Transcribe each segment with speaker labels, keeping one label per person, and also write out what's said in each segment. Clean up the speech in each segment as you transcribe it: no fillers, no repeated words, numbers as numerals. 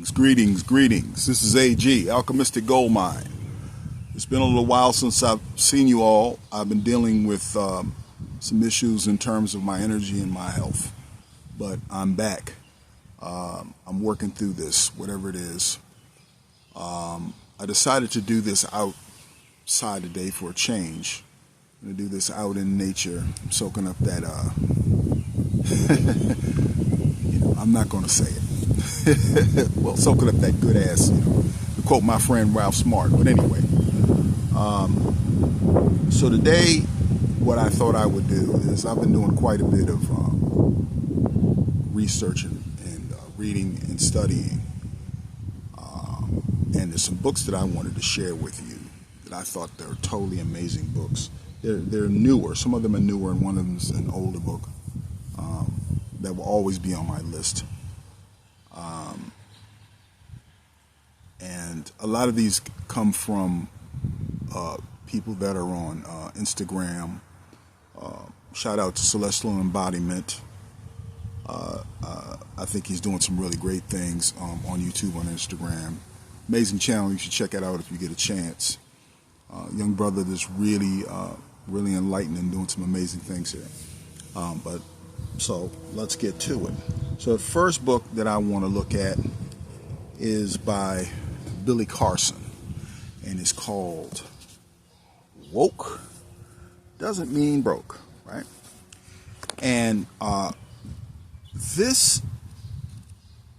Speaker 1: Greetings. This is AG, Alchemistic Gold Mine. It's been a little while since I've seen you all. I've been dealing with some issues in terms of my energy and my health, but I'm back. I'm working through this, whatever it is. I decided to do this outside today for a change. I'm going to do this out in nature, soaking up that, I'm not going to say it. Well, soaking up that good ass, to quote my friend Ralph Smart. But anyway, so today, what I thought I would do is I've been doing quite a bit of research and reading and studying. And there's some books that I wanted to share with you that I thought they're totally amazing books. They're newer. Some of them are newer, and one of them is an older book that will always be on my list. And a lot of these come from people that are on Instagram. Shout out to Celestial Embodiment. I think he's doing some really great things on YouTube, on Instagram. Amazing channel. You should check it out if you get a chance. Young brother that's really enlightened and doing some amazing things here. So let's get to it. So the first book that I want to look at is by Billy Carson, and it's called Woke Doesn't Mean Broke, right? And this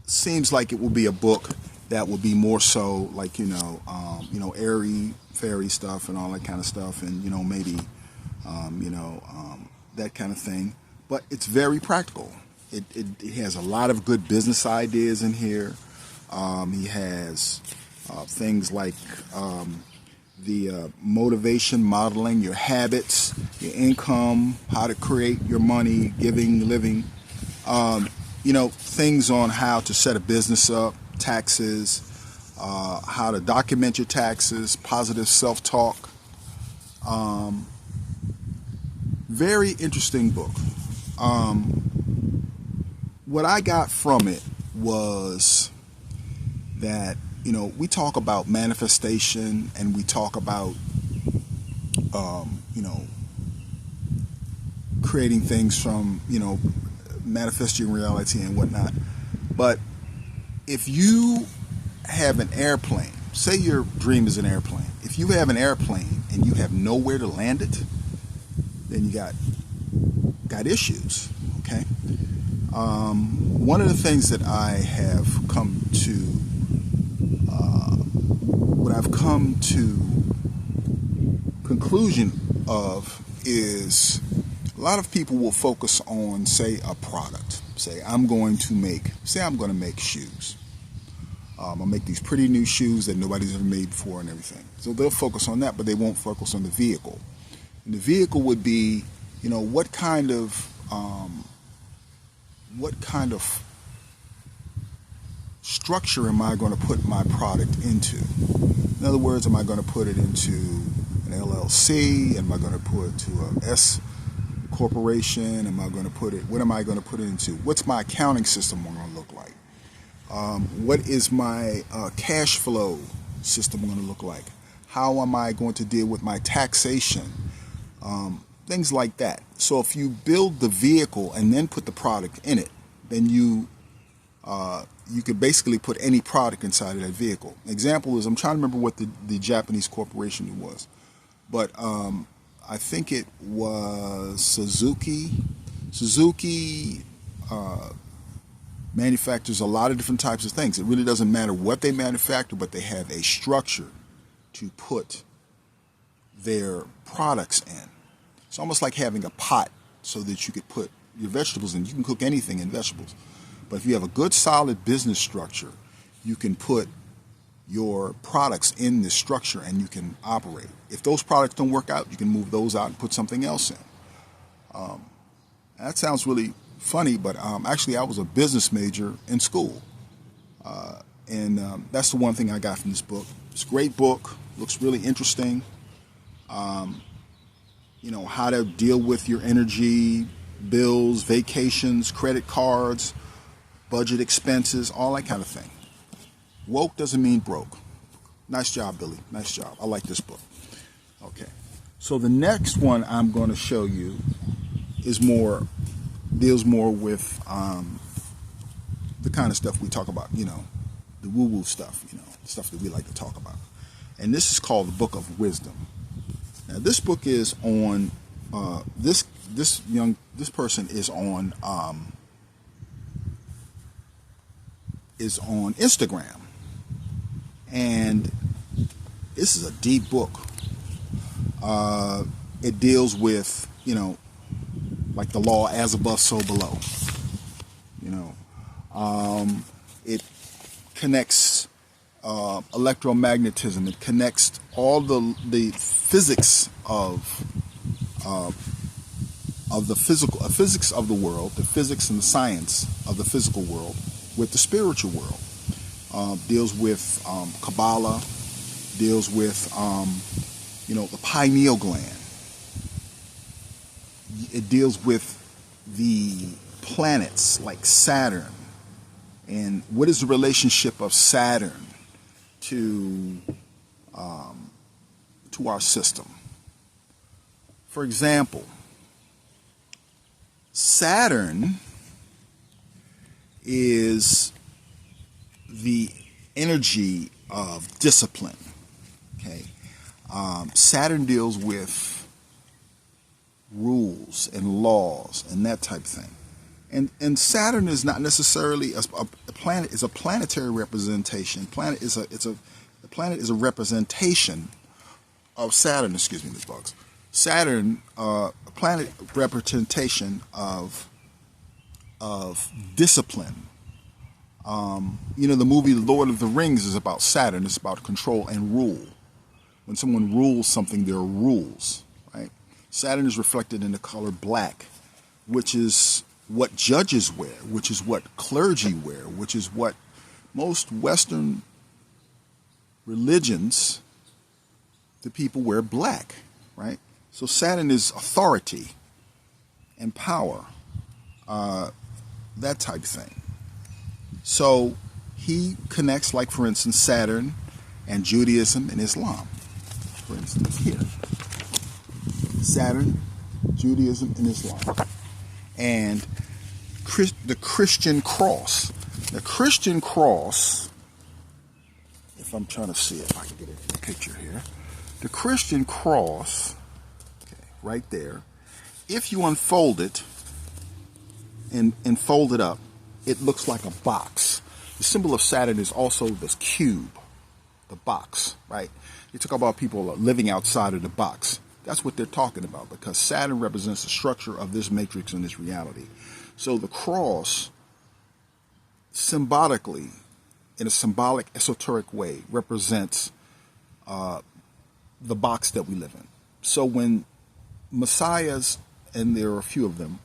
Speaker 1: seems like it will be a book that will be more so like, airy, fairy stuff and all that kind of stuff, and, maybe, that kind of thing. But it's very practical. It has a lot of good business ideas in here. He has things like the motivation, modeling, your habits, your income, how to create your money, giving, living, things on how to set a business up, taxes, how to document your taxes, positive self-talk. Very interesting book. What I got from it was that, we talk about manifestation, and we talk about, creating things from, manifesting reality and whatnot. But if you have an airplane, say your dream is an airplane. If you have an airplane and you have nowhere to land it, then you got issues, okay? One of the things that I have come to conclusion of is a lot of people will focus on, say, a product. Say I'm going to make shoes. I'll make these pretty new shoes that nobody's ever made before and everything. So they'll focus on that, but they won't focus on the vehicle. And the vehicle would be, what kind of structure am I going to put my product into? In other words, am I going to put it into an LLC? Am I going to put it to an S corporation? What am I going to put it into? What's my accounting system going to look like? What is my cash flow system going to look like? How am I going to deal with my taxation? Things like that. So if you build the vehicle and then put the product in it, then you could basically put any product inside of that vehicle. Example is, I'm trying to remember what the Japanese corporation was, but I think it was Suzuki. Suzuki manufactures a lot of different types of things. It really doesn't matter what they manufacture, but they have a structure to put their products in. It's almost like having a pot so that you could put your vegetables in. You can cook anything in vegetables. But if you have a good, solid business structure, you can put your products in this structure and you can operate. If those products don't work out, you can move those out and put something else in. That sounds really funny, but actually I was a business major in school. And that's the one thing I got from this book. It's a great book. Looks really interesting. How to deal with your energy, bills, vacations, credit cards, budget expenses, all that kind of thing. Woke doesn't mean broke. Nice job, Billy. Nice job. I like this book. Okay. So the next one I'm going to show you deals more with the kind of stuff we talk about, the woo-woo stuff, stuff that we like to talk about. And this is called the Book of Wisdom. Now, this book is on this person is on Instagram, and this is a deep book. It deals with like the law as above, so below. It connects electromagnetism. It connects all the physics of the physics of the world, the physics and the science of the physical world, with the spiritual world. Deals with Kabbalah. Deals with the pineal gland. It deals with the planets like Saturn, and what is the relationship of Saturn to our system. For example, Saturn is the energy of discipline. Okay, Saturn deals with rules and laws and that type of thing. And Saturn is not necessarily a planet. Is a planetary representation. The planet is a representation of Saturn. Excuse me, Ms. Bugs. Saturn, a planet representation of discipline. The movie Lord of the Rings is about Saturn. It's about control and rule. When someone rules something, there are rules, right? Saturn is reflected in the color black, which is what judges wear, which is what clergy wear, which is what most Western religions, the people wear black, right? So Saturn is authority and power, that type of thing. So he connects, like, for instance, Saturn and Judaism and Islam. For instance, here. Saturn, Judaism, and Islam. And the Christian cross. The Christian cross, if I'm trying to see if I can get a picture here. The Christian cross, okay, right there. If you unfold it and fold it up, it looks like a box. The symbol of Saturn is also this cube, the box, right? You talk about people living outside of the box. That's what they're talking about, because Saturn represents the structure of this matrix and this reality. So the cross, symbolically, in a symbolic, esoteric way, represents the box that we live in. So when messiahs, and there are a few of them,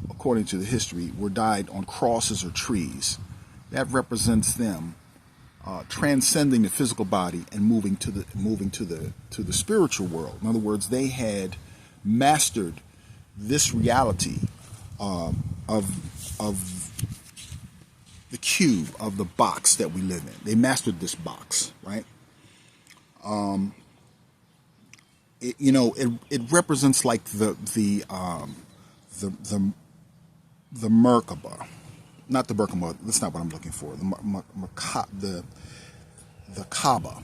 Speaker 1: according to the history, were died on crosses or trees, that represents them transcending the physical body and moving to the spiritual world. In other words, they had mastered this reality of the cube, of the box that we live in. They mastered this box, right? It represents like the Merkaba. Not the Merkaba, that's not what I'm looking for. The Kaaba.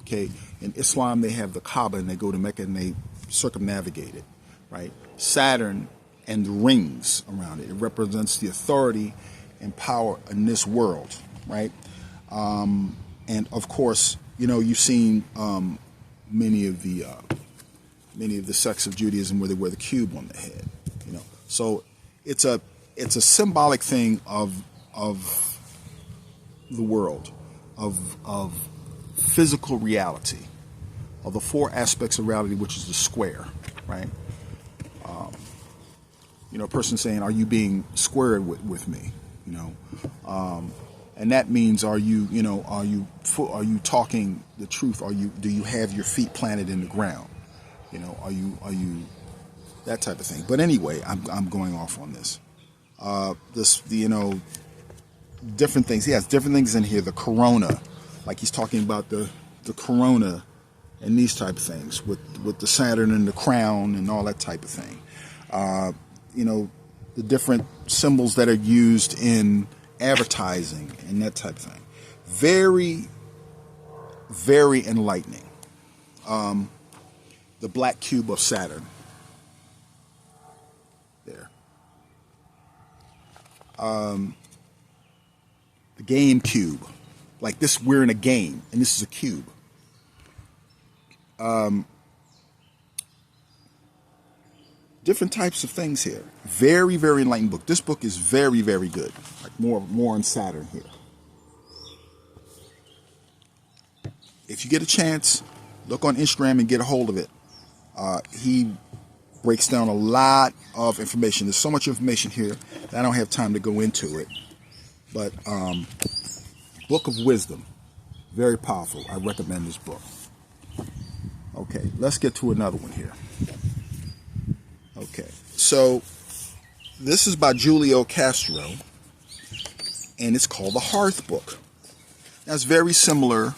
Speaker 1: Okay, in Islam they have the Kaaba, and they go to Mecca and they circumnavigate it, right? Saturn and the rings around it. It represents the authority and power in this world, right? And of course, you've seen many of the sects of Judaism where they wear the cube on the head. So it's a symbolic thing of the world, of physical reality, of the four aspects of reality, which is the square, right? A person saying, "Are you being squared with me?" And that means, are you talking the truth? Do you have your feet planted in the ground? Are you that type of thing? But anyway, I'm going off on this. different things. He has different things in here. The corona, like he's talking about the corona and these type of things with the Saturn and the crown and all that type of thing. You know, the different symbols that are used in advertising and that type of thing. Very, very enlightening. The black cube of Saturn. There. The game cube. Like this, we're in a game, and this is a cube. Different types of things here. Very, very enlightening book. This book is very, very good. Like more on Saturn here. If you get a chance, look on Instagram and get a hold of it. He breaks down a lot of information. There's so much information here that I don't have time to go into it. But Book of Wisdom, very powerful. I recommend this book. Okay, let's get to another one here. Okay, so this is by Julio Castro, and it's called The Hearth Book. That's very similar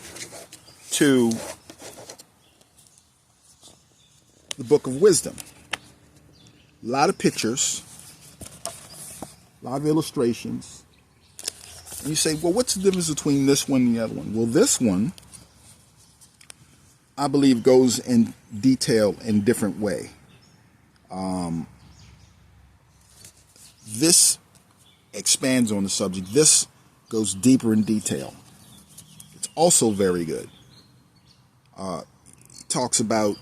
Speaker 1: to the Book of Wisdom. A lot of pictures, a lot of illustrations. And you say, well, what's the difference between this one and the other one? Well, this one, I believe, goes in detail in a different way. This expands on the subject. This goes deeper in detail. It's also very good. It talks about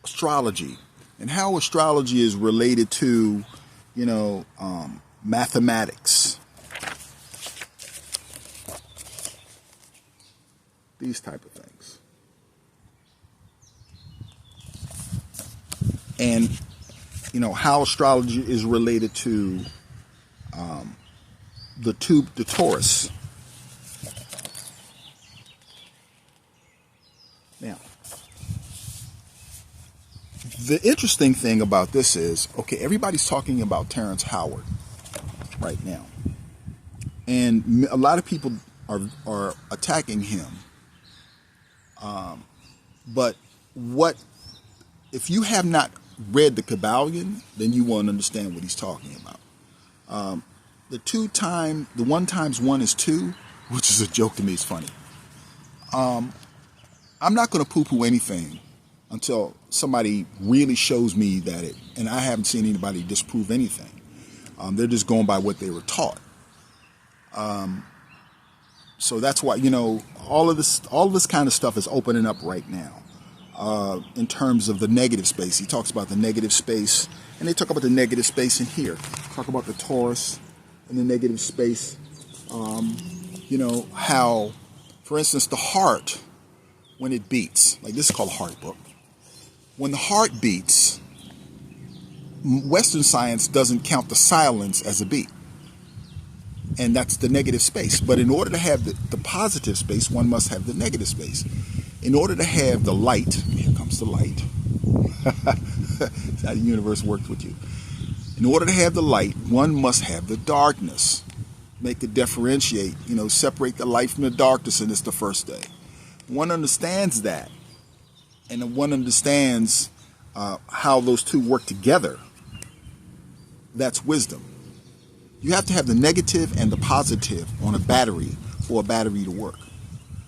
Speaker 1: astrology and how astrology is related to, you know, mathematics. These type of things. And, you know, how astrology is related to the Taurus. Now, the interesting thing about this is, okay, everybody's talking about Terrence Howard right now. And a lot of people are attacking him. But if you have not read the Kybalion, then you won't understand what he's talking about. The 1 times 1 is 2, which is a joke to me. It's funny. I'm not going to poo-poo anything until somebody really shows me that and I haven't seen anybody disprove anything. They're just going by what they were taught. So that's why, you know, all of this kind of stuff is opening up right now. In terms of the negative space, he talks about the negative space, and they talk about the negative space in here. Talk about the Taurus and the negative space. You know, how, for instance, the heart, when it beats, like this is called a heart book. When the heart beats, Western science doesn't count the silence as a beat. And that's the negative space. But in order to have the positive space, one must have the negative space. In order to have the light, here comes the light. That's how the universe works with you. In order to have the light, one must have the darkness. Make it differentiate, you know, separate the light from the darkness, and it's the first day. One understands that, and one understands how those two work together. That's wisdom. You have to have the negative and the positive on a battery for a battery to work.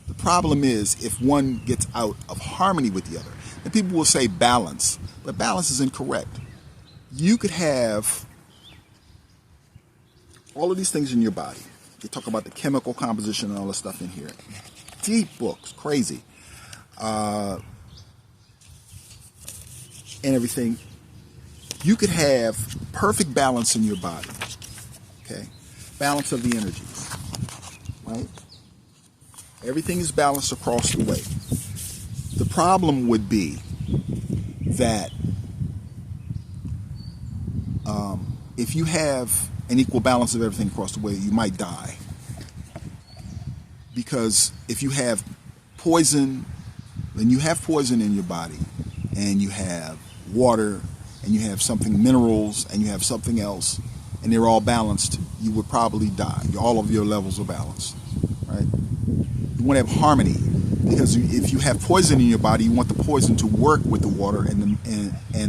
Speaker 1: The problem is if one gets out of harmony with the other. And people will say balance, but balance is incorrect. You could have all of these things in your body. They talk about the chemical composition and all this stuff in here. Deep books, crazy. And everything. You could have perfect balance in your body. Okay? Balance of the energies. Right? Everything is balanced across the way. The problem would be that if you have an equal balance of everything across the way, you might die. Because if you have poison, then you have poison in your body, and you have water, and you have something, minerals, and you have something else, and they're all balanced, you would probably die. All of your levels are balanced, right? You want to have harmony, because if you have poison in your body, you want the poison to work with the water and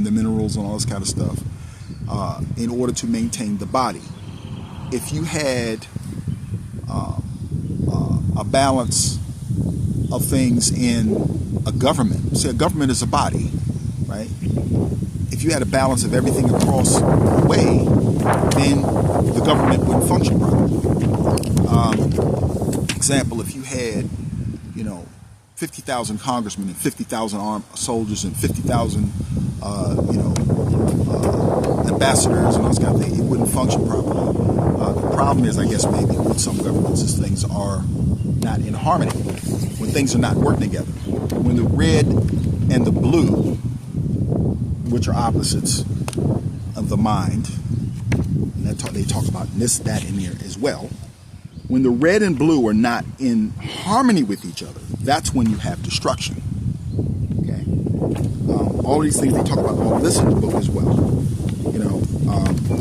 Speaker 1: the minerals and all this kind of stuff in order to maintain the body. If you had a balance of things in a government, say a government is a body, right? If you had a balance of everything across the way, then the government wouldn't function properly. Example, if you had, 50,000 congressmen and 50,000 armed soldiers and 50,000, ambassadors and all this kind of thing, it wouldn't function properly. The problem is, I guess, maybe with some governments, is things are not in harmony. When things are not working together. When the red and the blue, which are opposites of the mind, and they talk about this, that in here as well. When the red and blue are not in harmony with each other, that's when you have destruction. Okay, all these things they talk about, all this in the book as well.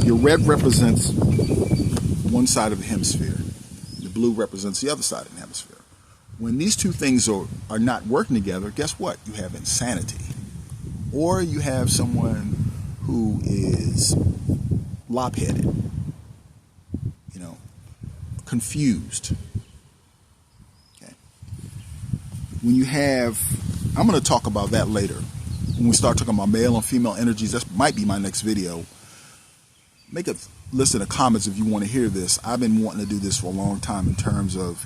Speaker 1: Your red represents one side of the hemisphere. The blue represents the other side of the hemisphere. When these two things are not working together, guess what? You have insanity. Or you have someone who is lopheaded, confused. Okay. When you have, I'm going to talk about that later. When we start talking about male and female energies, that might be my next video. Make a list in the comments if you want to hear this. I've been wanting to do this for a long time in terms of,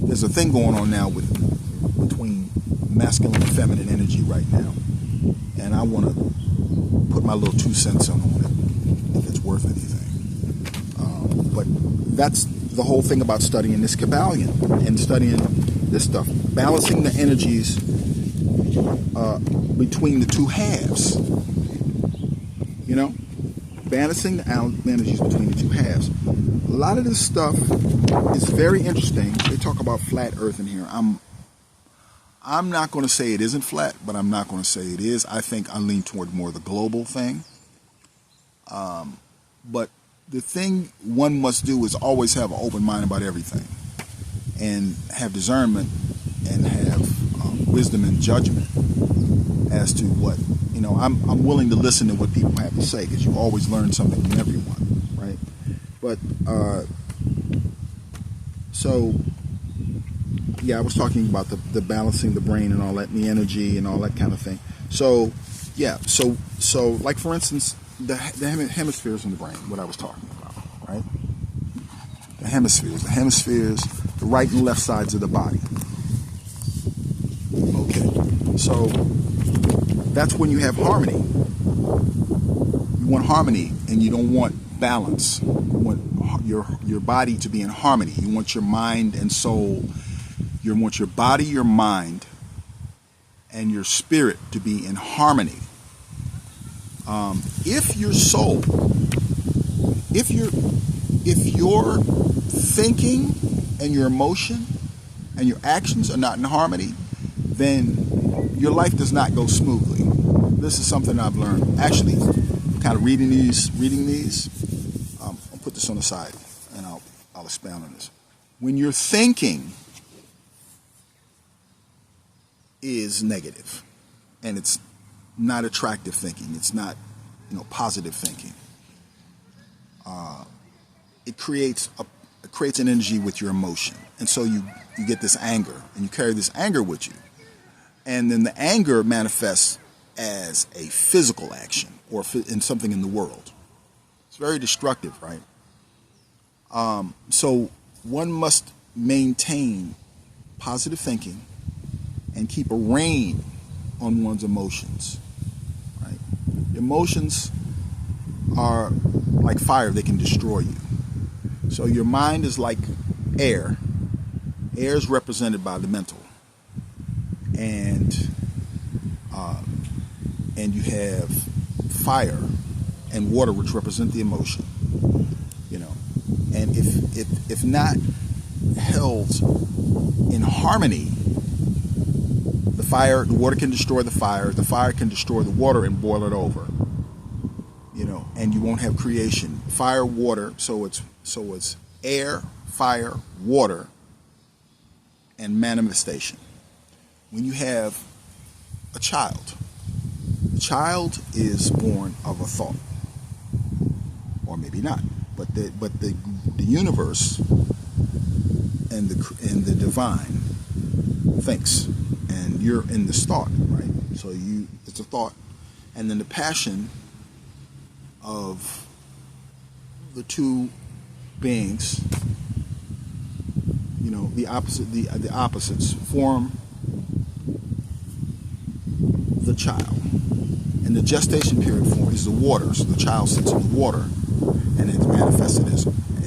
Speaker 1: there's a thing going on now between masculine and feminine energy right now. And I want to put my little 2 cents on it, if it's worth anything. But that's the whole thing about studying this Kybalion and studying this stuff. Balancing the energies between the two halves. Balancing the energies between the two halves. A lot of this stuff is very interesting. They talk about flat earth in here. I'm not going to say it isn't flat, but I'm not going to say it is. I think I lean toward more the global thing. But the thing one must do is always have an open mind about everything, and have discernment, and have wisdom and judgment as to what, I'm willing to listen to what people have to say, because you always learn something from everyone, right? But, I was talking about the balancing the brain and all that, and the energy and all that kind of thing. So, so like for instance, the hemispheres in the brain, what I was talking about, right? The hemispheres, the right and left sides of the body. Okay, so that's when you have harmony. You want harmony, and you don't want balance. You want your body to be in harmony. You want your mind and soul. You want your body, your mind, and your spirit to be in harmony. If your soul, if your thinking and your emotion and your actions are not in harmony, then your life does not go smoothly. This is something I've learned. Actually, kind of reading these. I'll put this on the side, and I'll expound on this. When your thinking is negative, and it's not attractive thinking, it's not positive thinking, it creates an energy with your emotion, and so you get this anger, and you carry this anger with you, and then the anger manifests as a physical action or in something in the world. It's very destructive, right? So one must maintain positive thinking and keep a rein on one's emotions, right? Emotions are like fire. They can destroy you. So your mind is like air. Air is represented by the mental. And you have fire and water, which represent the emotion, and if not held in harmony, the water can destroy the fire can destroy the water and boil it over, and you won't have creation, fire, water. So it's air, fire, water, and manifestation. When you have a child, the child is born of a thought, or maybe not, but the universe and the divine thinks, and you're in this thought, right? So it's a thought, and then the passion of the two beings, the opposites form the child, and the gestation period is the water. So the child sits in the water, and it's manifested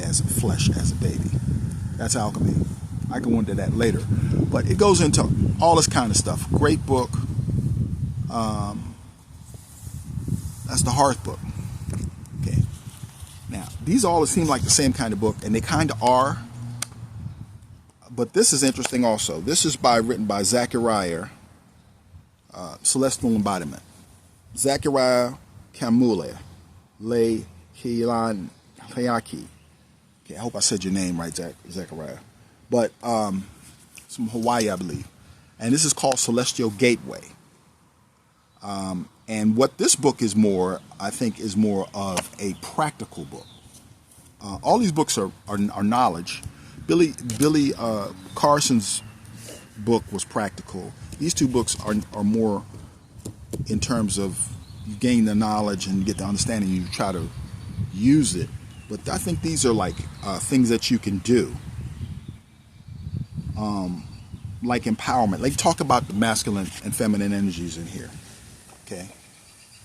Speaker 1: as flesh, as a baby. That's alchemy. I can go into that later, but it goes into all this kind of stuff. Great book. That's the Hearth book. Okay. Now, these all seem like the same kind of book, and they kind of are. But this is interesting also. This is written by Zachariah, Celestial Embodiment. Zachariah Kamule Le Kilan Hayaki. Okay, I hope I said your name right, Zachariah. But it's from Hawaii, I believe. And this is called Celestial Gateway. And what this book is I think, is more of a practical book. All these books are knowledge. Billy Carson's book was practical. These two books are more in terms of you gain the knowledge and get the understanding, you try to use it. But I think these are like things that you can do, like empowerment. They talk about the masculine and feminine energies in here. Okay,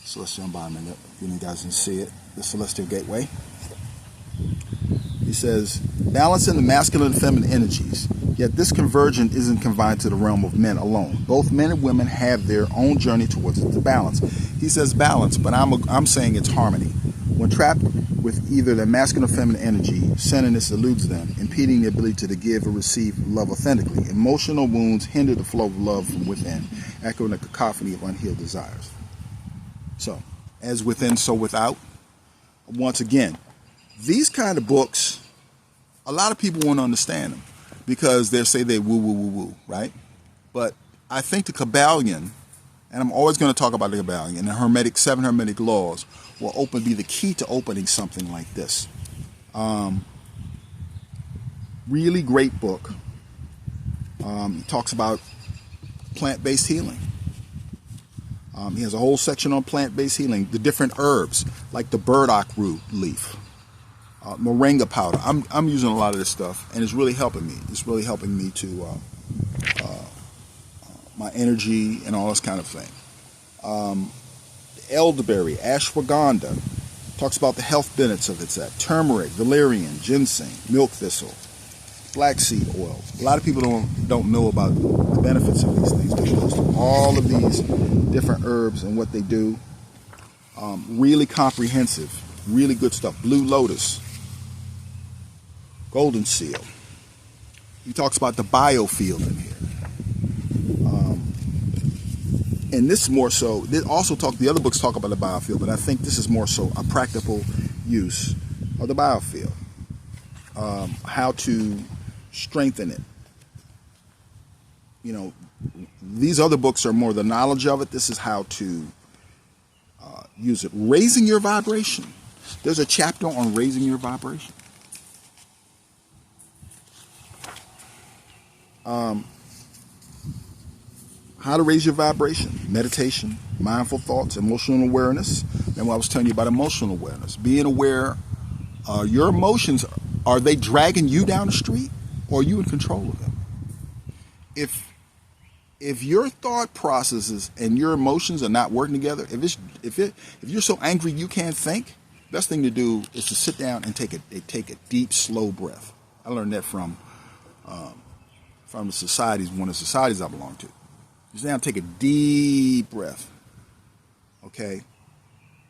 Speaker 1: Celestial Embodiment. If you guys can see it, the Celestial Gateway. He says, balancing the masculine and feminine energies. Yet this conversion isn't confined to the realm of men alone. Both men and women have their own journey towards the balance. He says balance, but I'm saying it's harmony. When trapped with either the masculine or feminine energy, centeredness eludes them, impeding the ability to give or receive love authentically. Emotional wounds hinder the flow of love from within, echoing a cacophony of unhealed desires. So, as within, so without. Once again, these kind of books, a lot of people won't understand them because they'll say they woo, woo, woo, woo, right? But I think the Kabbalion, and I'm always going to talk about the Kabbalion, and the seven Hermetic laws will be the key to opening something like this. Really great book. He talks about plant-based healing. He has a whole section on plant-based healing, the different herbs, like the burdock root leaf. Moringa powder. I'm using a lot of this stuff, and it's really helping me. It's really helping me to my energy and all this kind of thing. Elderberry, ashwagandha, talks about the health benefits of it. Turmeric, valerian, ginseng, milk thistle, flaxseed oil. A lot of people don't know about the benefits of these things. They post all of these different herbs and what they do. Really comprehensive, really good stuff. Blue lotus, golden seal. He talks about the biofield in here. And this is more so, the other books talk about the biofield, but I think this is more so a practical use of the biofield. How to strengthen it. These other books are more the knowledge of it. This is how to use it. Raising your vibration. There's a chapter on raising your vibration. How to raise your vibration. Meditation, mindful thoughts, emotional awareness. And what I was telling you about emotional awareness. Being aware, your emotions, are they dragging you down the street, or are you in control of them? If your thought processes and your emotions are not working together, if you're so angry you can't think, best thing to do is to sit down and take a deep, slow breath. I learned that from one of the societies I belong to. You sit down and take a deep breath. Okay?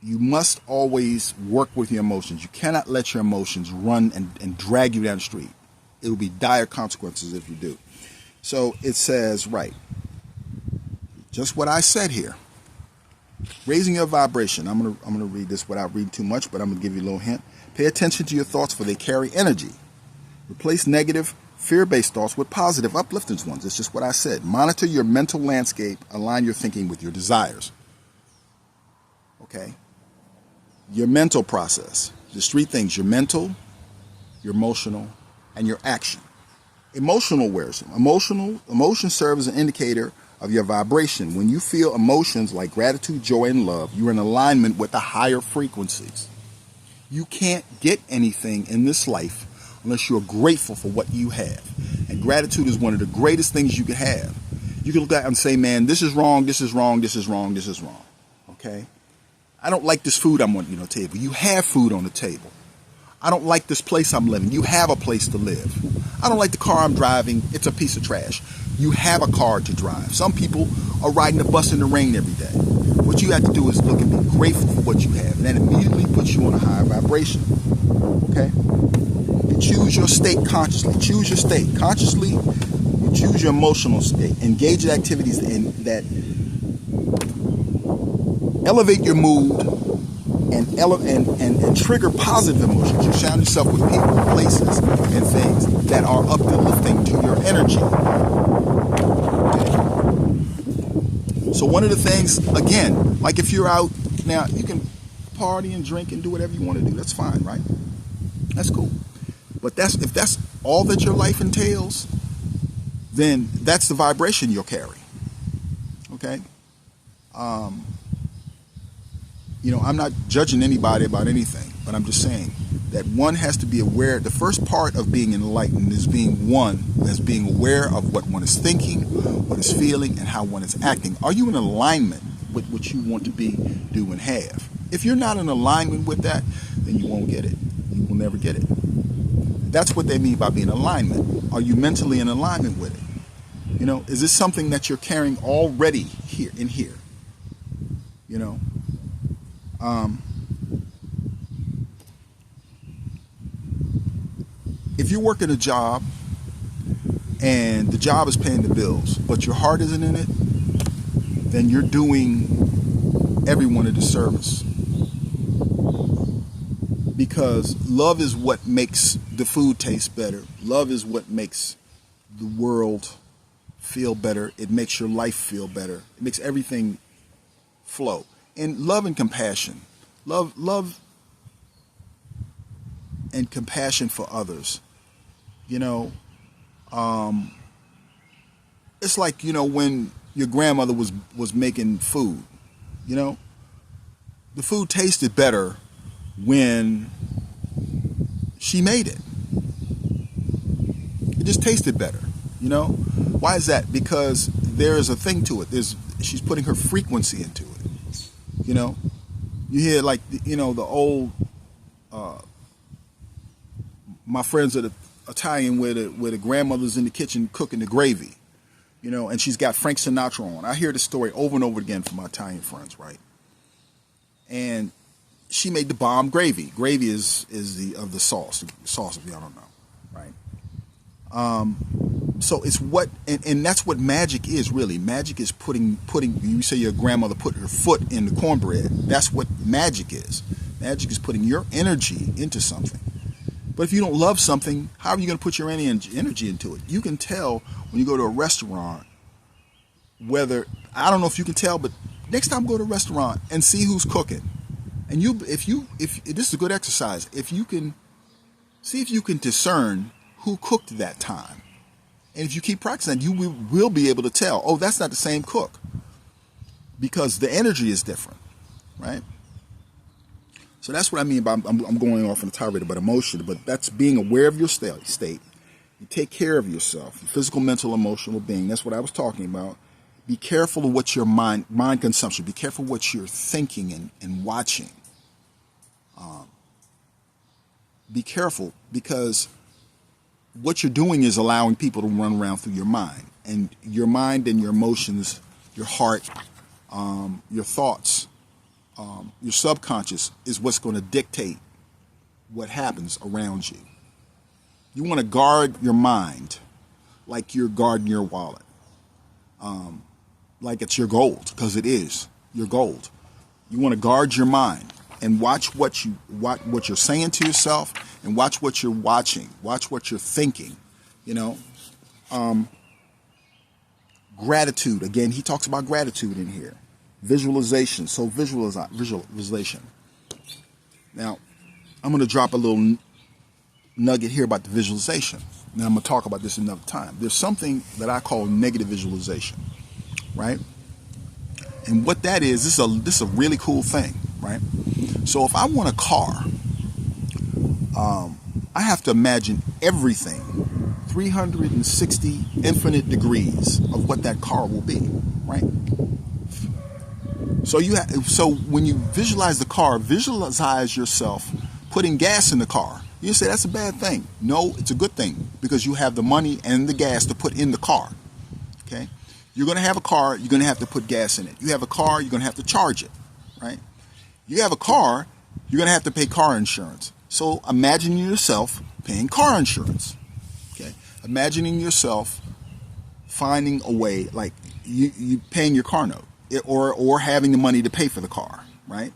Speaker 1: You must always work with your emotions. You cannot let your emotions run and drag you down the street. It will be dire consequences if you do. So it says, right, just what I said here. Raising your vibration. I'm gonna read this without reading too much, but I'm gonna give you a little hint. Pay attention to your thoughts, for they carry energy. Replace negative, fear-based thoughts with positive, uplifting ones. It's just what I said. Monitor your mental landscape. Align your thinking with your desires. Okay? Your mental process. There's three things: your mental, your emotional, and your action. Emotional wears them. Emotion serves as an indicator of your vibration. When you feel emotions like gratitude, joy, and love, you're in alignment with the higher frequencies. You can't get anything in this life unless you're grateful for what you have. And gratitude is one of the greatest things you can have. You can look at it and say, man, this is wrong, this is wrong, this is wrong, this is wrong. Okay? I don't like this food I'm on the table. You have food on the table. I don't like this place I'm living. You have a place to live. I don't like the car I'm driving. It's a piece of trash. You have a car to drive. Some people are riding the bus in the rain every day. What you have to do is look and be grateful for what you have. And that immediately puts you on a higher vibration. Okay? You choose your state consciously. Choose your state. Consciously, you choose your emotional state. Engage in activities that elevate your mood and trigger positive emotions. You surround yourself with people, places, and things that are uplifting to your energy. Okay. So one of the things, again, like if you're out now, you can party and drink and do whatever you want to do. That's fine, right? That's cool. But if that's all that your life entails, then that's the vibration you'll carry. Okay? I'm not judging anybody about anything, but I'm just saying that one has to be aware. The first part of being enlightened is being aware of what one is thinking, what is feeling, and how one is acting. Are you in alignment with what you want to be, do, and have? If you're not in alignment with that, then you won't get it. You will never get it. That's what they mean by being in alignment. Are you mentally in alignment with it? Is this something that you're carrying already here? If you're working a job and the job is paying the bills, but your heart isn't in it, then you're doing everyone a disservice. Because love is what makes the food taste better. Love is what makes the world feel better. It makes your life feel better. It makes everything flow. And love and compassion. Love and compassion for others. It's like, when your grandmother was making food, the food tasted better when she made it. It just tasted better, Why is that? Because there's a thing to it. She's putting her frequency into it, You hear like, the old, my friends are Italian where the grandmother's in the kitchen cooking the gravy, and she's got Frank Sinatra on. I hear this story over and over again from my Italian friends, right? And she made the bomb gravy. Gravy is the sauce if y'all don't know, right? So it's and that's what magic is really. Magic is putting. You say your grandmother put her foot in the cornbread. That's what magic is. Magic is putting your energy into something. But if you don't love something, how are you going to put your energy into it? You can tell when you go to a restaurant whether, I don't know if you can tell, but next time go to a restaurant and see who's cooking. And if this is a good exercise, if you can discern who cooked that time. And if you keep practicing, you will be able to tell, oh, that's not the same cook. Because the energy is different, right? So that's what I mean by, I'm going off on a tirade about emotion, but that's being aware of your state. You take care of yourself, physical, mental, emotional being. That's what I was talking about. Be careful of what your mind consumption. Be careful what you're thinking and watching. Be careful, because what you're doing is allowing people to run around through your mind. And your mind and your emotions, your heart, your thoughts, your subconscious is what's going to dictate what happens around you. You want to guard your mind like you're guarding your wallet. Like it's your gold, because it is your gold. You want to guard your mind. and watch what you're saying to yourself, and watch what you're watching, watch what you're thinking. You know, gratitude. Again, he talks about gratitude in here. Visualization. So visualization. Now, I'm going to drop a little nugget here about the visualization. Now, I'm going to talk about this another time. There's something that I call negative visualization, right? And what that is, this is a really cool thing, right? So if I want a car, I have to imagine everything, 360 infinite degrees of what that car will be, right? So when you visualize the car, visualize yourself putting gas in the car. You say that's a bad thing. No, it's a good thing, because you have the money and the gas to put in the car. Okay? You're going to have a car, you're going to have to put gas in it. You have a car, you're going to have to charge it, right? You have a car, you're going to have to pay car insurance. So imagine yourself paying car insurance. Okay? Imagining yourself finding a way, like you paying your car note, or having the money to pay for the car, right?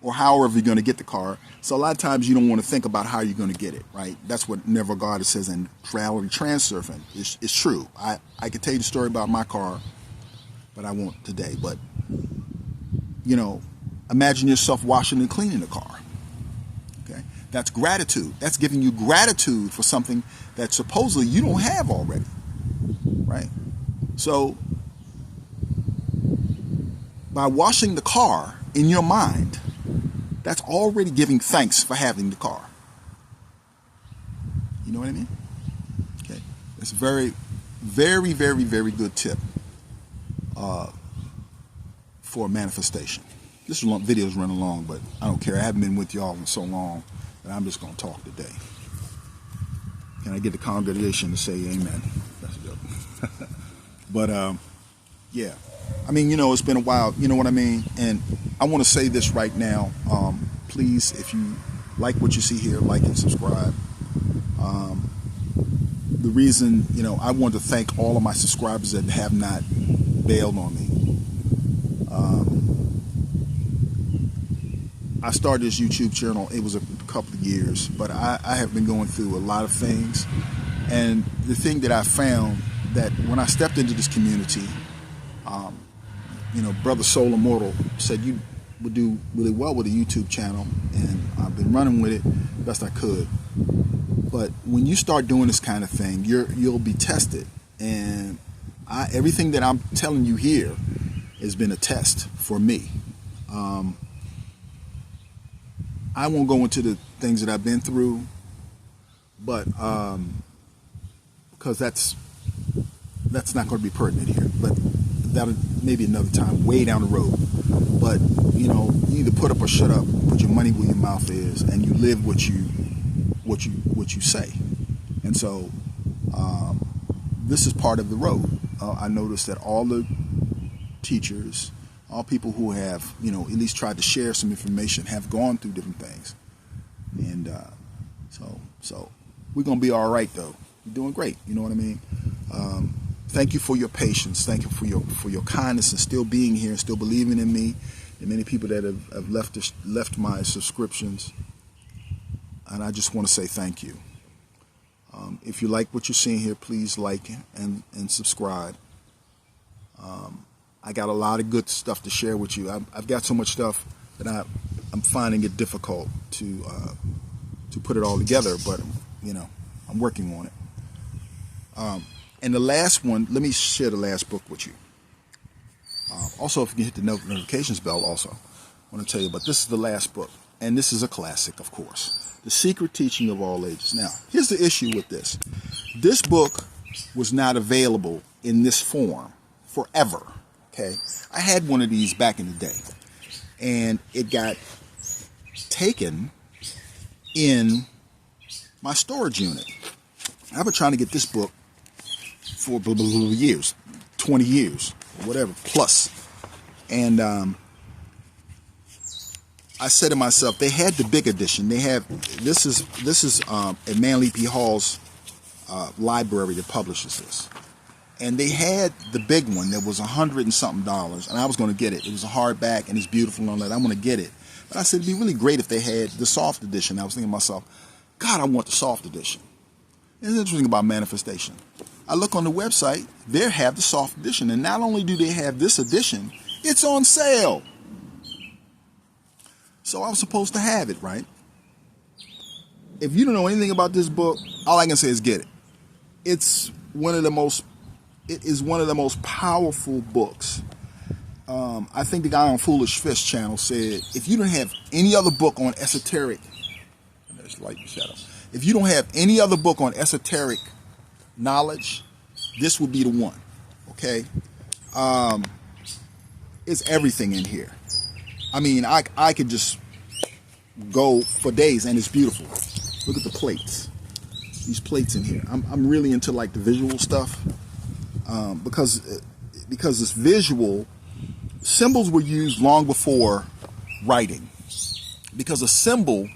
Speaker 1: Or however you're going to get the car. So a lot of times you don't want to think about how you're going to get it, right? That's what Neville Goddard says in Reality Transurfing. It's true. I could tell you the story about my car, but I won't today. But, you know, imagine yourself washing and cleaning the car. Okay? That's gratitude. That's giving you gratitude for something that supposedly you don't have already, right? So by washing the car in your mind, that's already giving thanks for having the car. You know what I mean? Okay. It's a very, very, very, very good tip for manifestation. This video is running long, but I don't care. I haven't been with y'all in so long that I'm just going to talk today. Can I get the congregation to say amen? That's a joke. But, yeah. I mean, you know, it's been a while. You know what I mean? And I want to say this right now. Please, if you like what you see here, like and subscribe. The reason, you know, I want to thank all of my subscribers that have not bailed on me. I started this YouTube channel, it was a couple of years, but I have been going through a lot of things. And the thing that I found, that when I stepped into this community, you know, Brother Soul Immortal said you would do really well with a YouTube channel, and I've been running with it best I could. But when you start doing this kind of thing, you'll be tested, and everything that I'm telling you here has been a test for me. I won't go into the things that I've been through, but because that's not going to be pertinent here. But that'll maybe another time, way down the road. But you know, you either put up or shut up. Put your money where your mouth is, and you live what you say. And so this is part of the road. I noticed that all the teachers, all people who have, you know, at least tried to share some information, have gone through different things. And so we're gonna be all right, though. We're doing great. You know what I mean? Thank you for your patience. Thank you for your kindness and still being here and still believing in me. And many people that have left my subscriptions. And I just want to say thank you. If you like what you're seeing here, please like and subscribe. I got a lot of good stuff to share with you. I've got so much stuff that I'm finding it difficult to put it all together. But you know, I'm working on it. And the last one, let me share the last book with you. Also, if you can hit the notifications bell also, I want to tell you, but this is the last book. And this is a classic, of course. The Secret Teaching of All Ages. Now, here's the issue with this. This book was not available in this form forever, okay? I had one of these back in the day, and it got taken in my storage unit. I've been trying to get this book for years, 20 years, whatever, plus. And I said to myself, they had the big edition. They have, this is at Manly P. Hall's library that publishes this. And they had the big one that was $100 and something, and I was going to get it. It was a hardback, and it's beautiful and all that. I'm going to get it. But I said it'd be really great if they had the soft edition. I was thinking to myself, God, I want the soft edition. It's interesting about manifestation. I look on the website, they have the soft edition. And not only do they have this edition, it's on sale. So I was supposed to have it, right? If you don't know anything about this book, all I can say is get it. It is one of the most powerful books. I think the guy on Foolish Fish channel said, if you don't have any other book on esoteric, there's light and shadow. If you don't have any other book on esoteric knowledge, this would be the one. Okay, it's everything in here. I mean, I could just go for days, and it's beautiful. Look at the plates. These plates in here. I'm really into like the visual stuff because it's visual. Symbols were used long before writing, because a symbol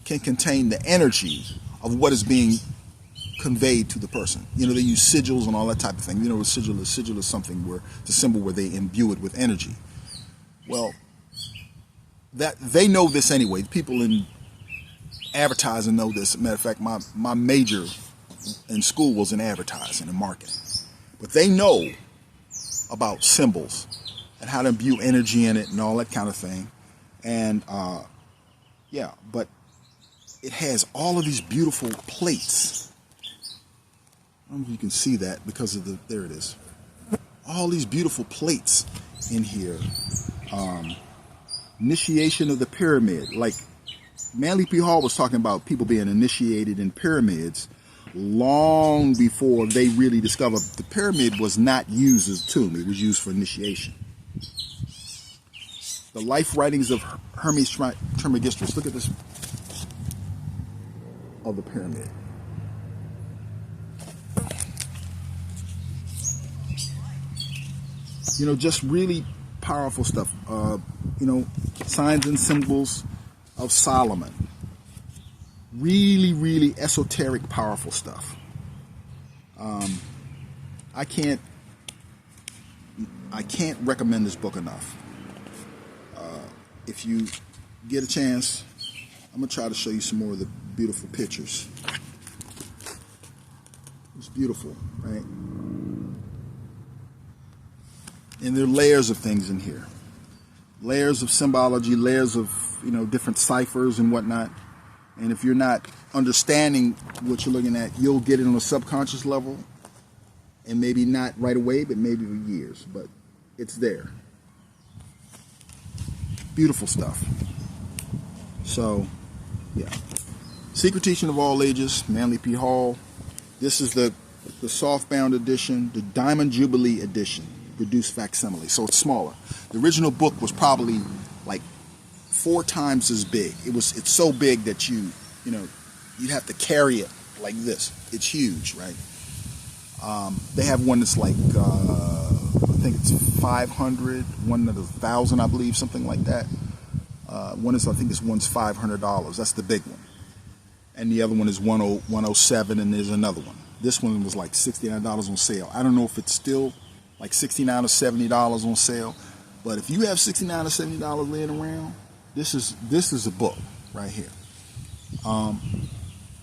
Speaker 1: can contain the energy of what is being conveyed to the person. You know, they use sigils and all that type of thing. You know, a sigil is something where it's a symbol where they imbue it with energy. Well, that they know this anyway. People in advertising know this. As a matter of fact, my major in school was in advertising and marketing. But they know about symbols and how to imbue energy in it and all that kind of thing. And yeah, but it has all of these beautiful plates. I don't know if you can see that because of there it is. All these beautiful plates in here. Initiation of the pyramid. Like Manly P. Hall was talking about people being initiated in pyramids long before they really discovered the pyramid was not used as a tomb. It was used for initiation. The life writings of Hermes Trismegistus. Look at this. Of the pyramid. You know, just really powerful stuff. You know, signs and symbols of Solomon. Really, really esoteric, powerful stuff. I can't recommend this book enough. If you get a chance, I'm gonna try to show you some more of the beautiful pictures. It's beautiful, right? And there are layers of things in here. Layers of symbology, layers of, you know, different ciphers and whatnot. And if you're not understanding what you're looking at, you'll get it on a subconscious level. And maybe not right away, but maybe for years. But it's there. Beautiful stuff. So, yeah. Secret Teaching of All Ages, Manly P. Hall. This is the softbound edition, the Diamond Jubilee edition, reduced facsimile. So it's smaller. The original book was probably like 4 times as big. It's so big that you know, you'd have to carry it like this. It's huge, right? They have one that's like, I think it's 500, one at 1,000, I believe, something like that. One is, I think this one's $500. That's the big one. And the other one is 107, and there's another one. This one was like $69 on sale. I don't know if it's still like $69 or $70 on sale, but if you have $69 or $70 laying around, this is a book right here.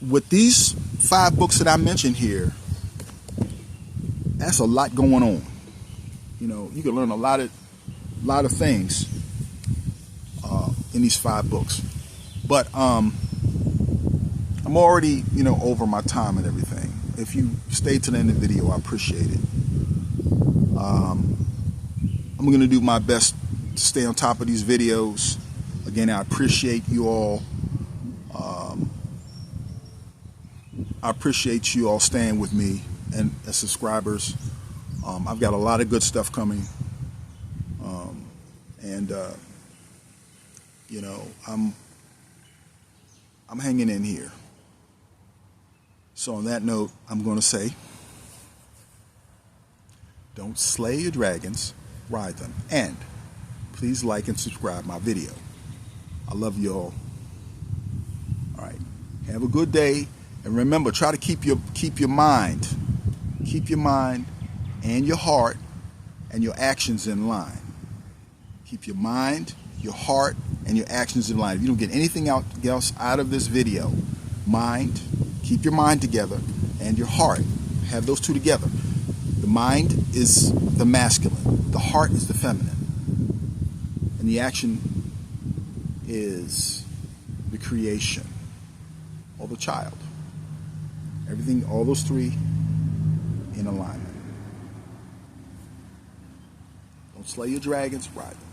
Speaker 1: With these 5 books that I mentioned here, that's a lot going on. You know, you can learn a lot of things in these 5 books. But I'm already, you know, over my time and everything. If you stayed to the end of the video, I appreciate it. I'm going to do my best to stay on top of these videos. Again, I appreciate you all. I appreciate you all staying with me and as subscribers. I've got a lot of good stuff coming. You know, I'm hanging in here. So on that note, I'm going to say, don't slay your dragons, ride them. And please like and subscribe my video. I love you all. All right. Have a good day. And remember, try to keep your mind and your heart and your actions in line. Keep your mind your heart, and your actions in line. If you don't get anything else out of this video, mind, keep your mind together, and your heart, have those two together. The mind is the masculine, the heart is the feminine, and the action is the creation or the child. Everything, all those three in alignment. Don't slay your dragons, ride them.